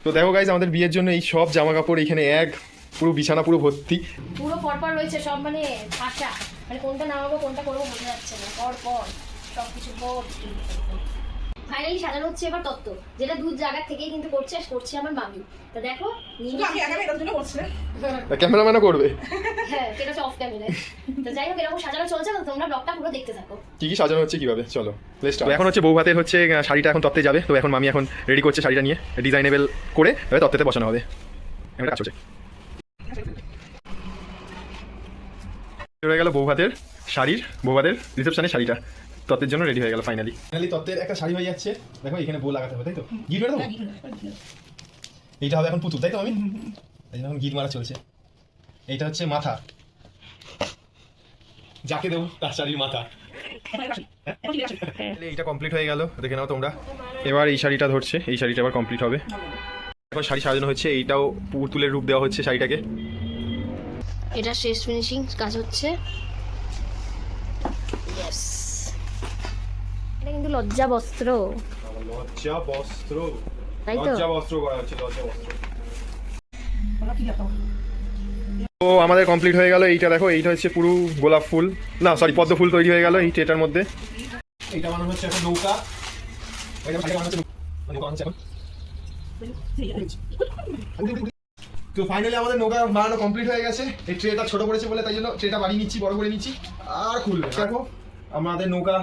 তো দেখো গাইজ আমাদের বিয়ের জন্য এই সব জামা কাপড় এখানে এক পুরো বিছানা পুরো ভর্তি, পুরো পরপর রয়েছে সব, মানে ভাষা, মানে কোনটা নামাবো কোনটা করবো বোঝা যাচ্ছে না, পরপর সবকিছু ভর্তি। ফাইনালি সাজানো হচ্ছে এবার তত্ত্ব, যেটা দূর জায়গা থেকেই কিন্তু করছে আমার মামি। তা দেখো ক্যামেরাম্যানও করবে। হ্যাঁ সেটা হচ্ছে অফ ক্যামেরায়। তো যাই হোক এরকম সাজানো চলছে, তো তোমরা ব্লগটা পুরো দেখতে থাকো কি কি সাজানো হচ্ছে কিভাবে, চলো। তো এখন হচ্ছে বউ ভাতের হচ্ছে শাড়িটা এখন তত্ত্বে যাবে, তো এখন মামি এখন রেডি করছে শাড়িটা নিয়ে ডিজাইনেবল করে এবার তত্ত্বেতে বসানো হবে। এটা কাজ চলছে। হয়ে গেল বউ ভাতের শাড়ির, বউ ভাতের রিসেপশনের শাড়িটা তত্ত্বের জন্য রেডি হয়ে গেল ফাইনালি। তত্ত্বের একটা শাড়ি হয়ে যাচ্ছে, দেখো এখানে বউ লাগাতে হবে, তাই তো গিট মেরে দেবো। এইটা হবে এখন পুতুল, তাই তো আমি এই জন্য এখন গিট মারা চলছে। এইটা হচ্ছে মাথা, যাকে দেবো তার শাড়ির মাথা। এইটা কমপ্লিট হয়ে গেল, দেখে নাও তোমরা। এবার এই শাড়িটা ধরছে, এই শাড়িটা এবার কমপ্লিট হবে। এখন শাড়ি সাজানো হচ্ছে, এইটাও পুতুলের রূপ দেওয়া হচ্ছে শাড়িটাকে। এটা শেষ ফিনিশিং কাজ হচ্ছে। এটা কিন্তু লজ্জা বস্ত্র, লজ্জা বস্ত্র, তাই তো? লজ্জা বস্ত্র করা হচ্ছে, লজ্জা বস্ত্র। তো আমাদের কমপ্লিট হয়ে গেল। এইটা দেখো, এইটা হচ্ছে পুরো গোলাপ ফুল, না সরি পদ্ম ফুল তৈরি হয়ে গেল এই ট্রেটার মধ্যে। এইটা বানানো হচ্ছে এখন নৌকা, তো ফাইনালি আমাদের নৌকা বানানো কমপ্লিট হয়ে গেছে। এই ট্রেটা ছোট করেছে বলে তাই জন্য ট্রেটা বাড়িয়ে নিচ্ছি, বড় করে নিচ্ছি আর খুলবে। দেখো আমাদের নৌকা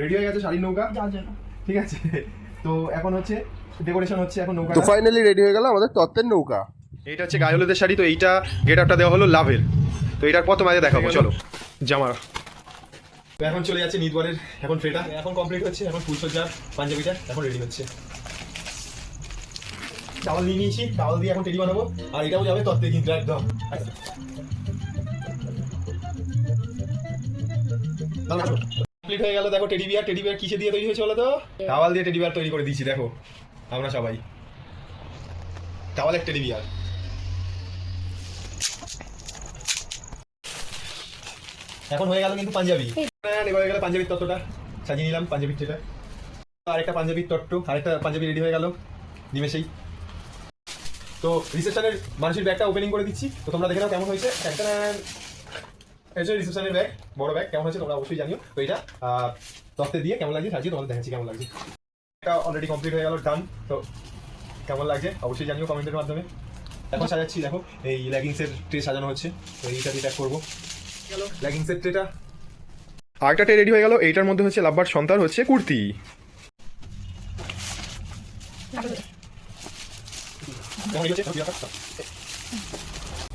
রেডি হয়ে গেছে, শাড়ির নৌকা, ঠিক আছে। তো এখন হচ্ছে ডেকোরেশন হচ্ছে এখন নৌকা। তো ফাইনালি রেডি হয়ে গেল আমাদের তত্ত্বের নৌকা। এইটা হচ্ছে গায়ে হলুদের শাড়ি, তো এইটা গেট আপটা দেওয়া হলো লাভের। তো এটার পর তোমাদের দেখাবো, চলো জামা। তো এখন চলে যাচ্ছে নিদওয়ারের এখন ট্রেটা এখন কমপ্লিট হচ্ছে, এখন ফুলসজ্জার পাঞ্জাবিটা এখন রেডি হচ্ছে। চাওয়াল নিয়ে নিয়েছি, চাওয়াল দিয়ে এখন টেডি বানাবো, আর এটাও যাবে তত্ত্বে কিন্তু একদম। কমপ্লিট হয়ে গেল। দেখো টেডি বিয়ার, টেডি বিয়ার কিসে দিয়ে তৈরি হয়েছে বলো তো? টাওয়াল দিয়ে টেডি বিয়ার তৈরি করে দিয়েছি, দেখো আমরা সবাই টাওয়াল এক টেডি বিয়ার। এখন হয়ে গেল কিন্তু পাঞ্জাবি, এবার হয়ে গেল পাঞ্জাবির তত্ত্বটা সাজিয়ে নিলাম, পাঞ্জাবির ট্রেটা। আরেকটা পাঞ্জাবির তত্ত্ব, আরেকটা পাঞ্জাবি রেডি হয়ে গেল নিমেষেই। তো রিসেপশনের মানুষের ব্যাগটা ওপেনিং করে দিচ্ছি, তো তোমরা দেখে নাও কেমন হয়েছে। একটা রিসেপশনের ব্যাগ, বড় ব্যাগ কেমন হয়েছে তোমরা অবশ্যই জানিও। তো এটা তত্ত্বে দিয়ে কেমন লাগছে সাজিয়ে তোমাদের দেখাচ্ছি কেমন লাগছে। এটা অলরেডি কমপ্লিট হয়ে গেল, ডান। তো কেমন লাগছে অবশ্যই জানিও কমেন্টের মাধ্যমে। এখন সাজাচ্ছি, দেখো এই লেগিংসের ট্রে সাজানো হচ্ছে, তো এইটা দিয়ে প্যাক করবো। লেগিংসের ট্রেটা আরেকটা ট্রে রেডি হয়ে গেল। এইটার মধ্যে হচ্ছে লাভবার সন্তান হচ্ছে কুর্তি।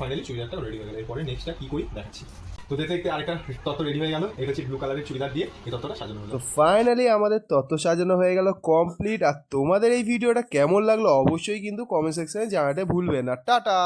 ফাইনালি চুড়িদারটা রেডি হয়ে গেল, এরপরে নেক্সটটা কি করি দেখাচ্ছি। তো দেখতে দেখতে আরেকটা তত্ত্ব রেডি হয়ে গেল, এটা হচ্ছে ব্লু কালারের চুড়িদার দিয়ে এই তত্ত্বটা সাজানো হলো। তো ফাইনালি আমাদের তত্ত্ব সাজানো হয়ে গেল কমপ্লিট। আর তোমাদের এই ভিডিওটা কেমন লাগলো অবশ্যই কিন্তু কমেন্ট সেকশনে জানাতে ভুলবে না। টাটা।